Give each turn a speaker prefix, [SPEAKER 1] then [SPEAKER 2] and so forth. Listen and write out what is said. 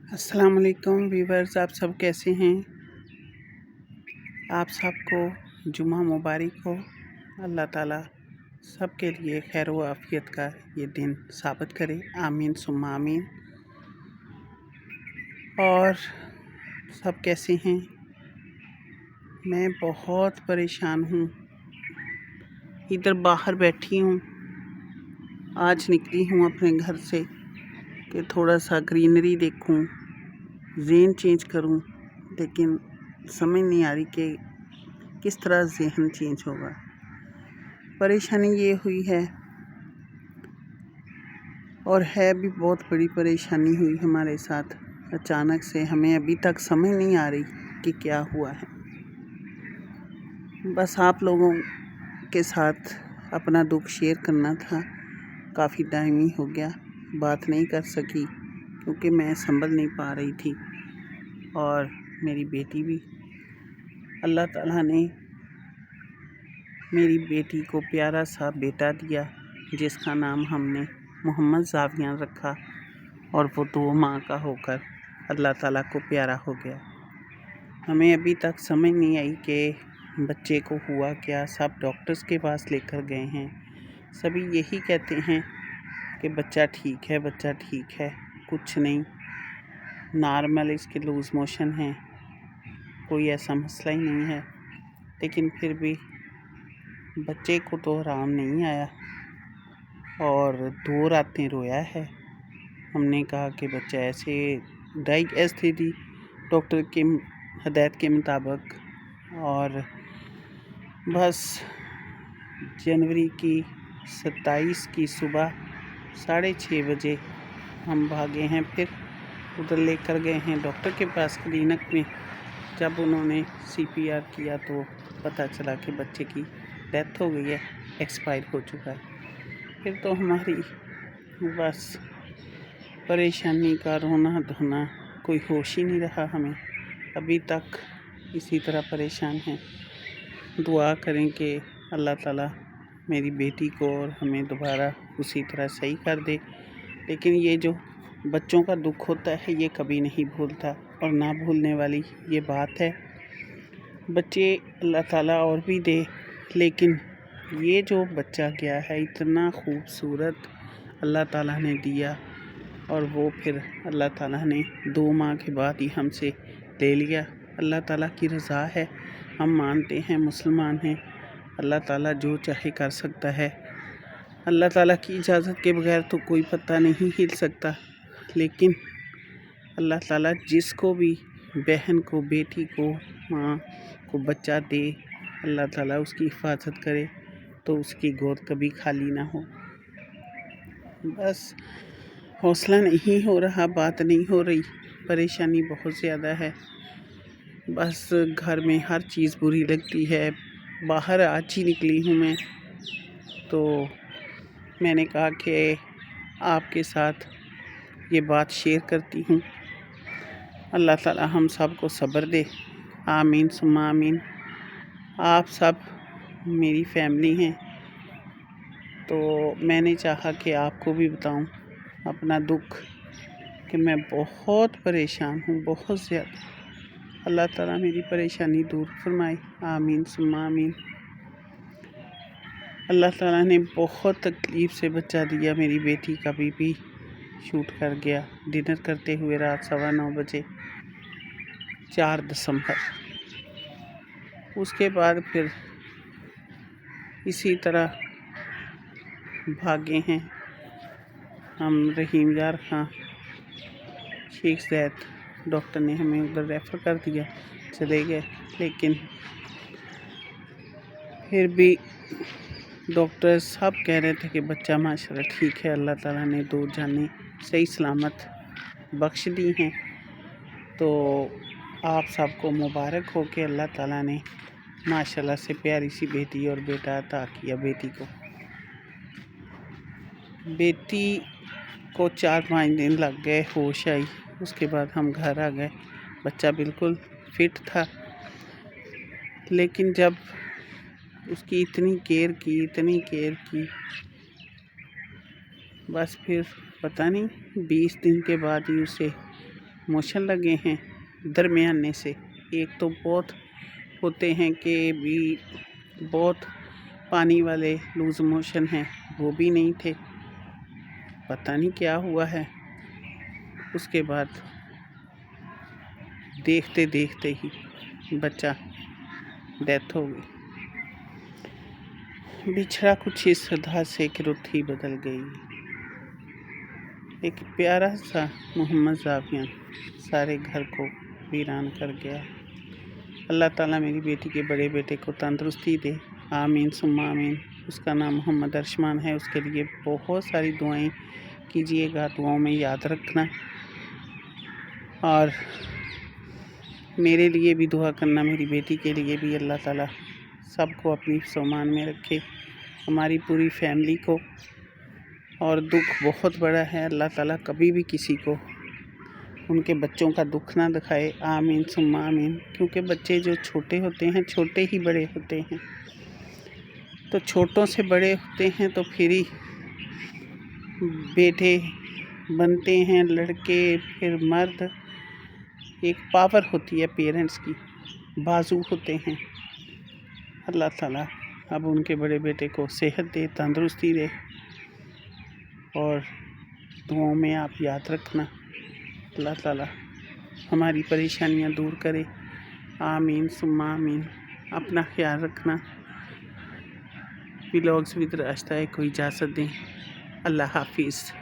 [SPEAKER 1] अस्सलाम वालेकुम व्यूवर्स, आप सब कैसे हैं। आप सबको जुम्मा मुबारक हो। अल्लाह ताला सब के लिए खैर व आफियत का ये दिन साबित करे। आमीन सुम्मा आमीन। और सब कैसे हैं। मैं बहुत परेशान हूँ। इधर बाहर बैठी हूँ। आज निकली हूँ अपने घर से कि थोड़ा सा ग्रीनरी देखूँ, ज़हन चेंज करूँ, लेकिन समझ नहीं आ रही कि किस तरह ज़हन चेंज होगा। परेशानी ये हुई है, और है भी बहुत बड़ी परेशानी हुई हमारे साथ। अचानक से हमें अभी तक समझ नहीं आ रही कि क्या हुआ है। बस आप लोगों के साथ अपना दुख शेयर करना था। काफ़ी टाइम ही हो गया, बात नहीं कर सकी क्योंकि मैं संभल नहीं पा रही थी। और मेरी बेटी भी, अल्लाह ताला ने मेरी बेटी को प्यारा सा बेटा दिया जिसका नाम हमने मोहम्मद ज़ावियान रखा, और वो 2 माह का होकर अल्लाह ताला को प्यारा हो गया। हमें अभी तक समझ नहीं आई कि बच्चे को हुआ क्या। सब डॉक्टर्स के पास लेकर गए हैं, सभी यही कहते हैं कि बच्चा ठीक है, बच्चा ठीक है, कुछ नहीं, नॉर्मल इसके लूज़ मोशन हैं, कोई ऐसा मसला ही नहीं है। लेकिन फिर भी बच्चे को तो आराम नहीं आया और 2 रातें रोया है। हमने कहा कि बच्चा ऐसे डाइजेस्ट थी डॉक्टर की हदायत के मुताबिक। और बस जनवरी की 27 की सुबह 6:30 बजे हम भागे हैं, फिर उधर लेकर गए हैं डॉक्टर के पास क्लिनिक में। जब उन्होंने CPR किया तो पता चला कि बच्चे की डेथ हो गई है, एक्सपायर हो चुका है। फिर तो हमारी बस परेशानी का रोना धोना, कोई होश ही नहीं रहा हमें। अभी तक इसी तरह परेशान हैं। दुआ करें कि अल्लाह ताला मेरी बेटी को और हमें दोबारा उसी तरह सही कर दे। लेकिन ये जो बच्चों का दुख होता है ये कभी नहीं भूलता, और ना भूलने वाली ये बात है। बच्चे अल्लाह ताला और भी दे, लेकिन ये जो बच्चा गया है इतना खूबसूरत अल्लाह ताला ने दिया, और वो फिर अल्लाह ताला ने 2 माह के बाद ही हमसे ले लिया। अल्लाह ताला की रज़ा है, हम मानते हैं, मुसलमान हैं। अल्लाह ताला जो चाहे कर सकता है। अल्लाह ताला की इजाज़त के बगैर तो कोई पत्ता नहीं हिल सकता। लेकिन अल्लाह ताला जिसको भी, बहन को, बेटी को, माँ को बच्चा दे, अल्लाह ताला उसकी हिफाजत करे तो उसकी गोद कभी खाली ना हो। बस हौसला नहीं हो रहा, बात नहीं हो रही, परेशानी बहुत ज़्यादा है। बस घर में हर चीज़ बुरी लगती है। बाहर आज ही निकली हूँ मैं, तो मैंने कहा कि आपके साथ ये बात शेयर करती हूँ। अल्लाह ताला हम सब को सब्र दे। आमीन सुम्मा आमीन। आप सब मेरी फैमिली हैं, तो मैंने चाहा कि आपको भी बताऊं अपना दुख, कि मैं बहुत परेशान हूँ, बहुत ज़्यादा। अल्लाह ताला मेरी परेशानी दूर फरमाए। आमीन सुम्मा आमीन। अल्लाह ताला ने बहुत तकलीफ़ से बच्चा दिया। मेरी बेटी का बीपी शूट कर गया डिनर करते हुए रात 9:15 बजे 4 दिसंबर। उसके बाद फिर इसी तरह भागे हैं हम। रहीम यार खां, शेख ज़ैद, डॉक्टर ने हमें उधर रेफ़र कर दिया, चले गए। लेकिन फिर भी डॉक्टर सब कह रहे थे कि बच्चा माशाल्लाह ठीक है। अल्लाह ताला ने 2 जानें सही सलामत बख्श दी हैं। तो आप सबको मुबारक हो कि अल्लाह ताला ने माशाल्लाह से प्यारी सी बेटी और बेटा अता किया। बेटी को 4-5 दिन लग गए, होश आई। उसके बाद हम घर आ गए। बच्चा बिल्कुल फिट था, लेकिन जब उसकी इतनी केयर की, बस फिर पता नहीं 20 दिन के बाद ही उसे موشن لگے ہیں درمیانے سے، ایک تو بہت ہوتے ہیں کہ بھی بہت پانی والے لوز موشن ہیں، وہ بھی نہیں تھے، پتہ نہیں کیا ہوا ہے۔ اس کے بعد دیکھتے دیکھتے ہی بچہ ڈیتھ ہو گئی۔ بچھڑا کچھ اس سدا سے کہ رت ہی بدل گئی۔ ایک پیارا سا محمد زاویہ سارے گھر کو ویران کر گیا۔ اللہ تعالیٰ میری بیٹی کے بڑے بیٹے کو تندرستی دے، آمین ثم آمین۔ اس کا نام محمد ارشمان ہے، اس کے لیے بہت ساری دعائیں کیجیے گا، دعاؤں میں یاد رکھنا، اور میرے لیے بھی دعا کرنا، میری بیٹی کے لیے بھی۔ اللہ تعالیٰ سب کو اپنی سامان میں رکھے، ہماری پوری فیملی کو۔ اور دکھ بہت بڑا ہے، اللہ تعالیٰ کبھی بھی کسی کو ان کے بچوں کا دکھ نہ دکھائے، آمین ثم آمین۔ کیونکہ بچے جو چھوٹے ہوتے ہیں، چھوٹے ہی بڑے ہوتے ہیں، تو چھوٹوں سے بڑے ہوتے ہیں تو پھر ہی بیٹے بنتے ہیں، لڑکے پھر مرد۔ ایک پاور ہوتی ہے پیرنٹس کی، بازو ہوتے ہیں۔ اللہ تعالیٰ اب ان کے بڑے بیٹے کو صحت دے، تندرستی دے، اور دعاؤں میں آپ یاد رکھنا۔ اللہ تعالیٰ ہماری پریشانیاں دور کرے، آمین ثم آمین۔ اپنا خیال رکھنا۔ ولاگز ود راشدہ کو اجازت دیں۔ اللہ حافظ۔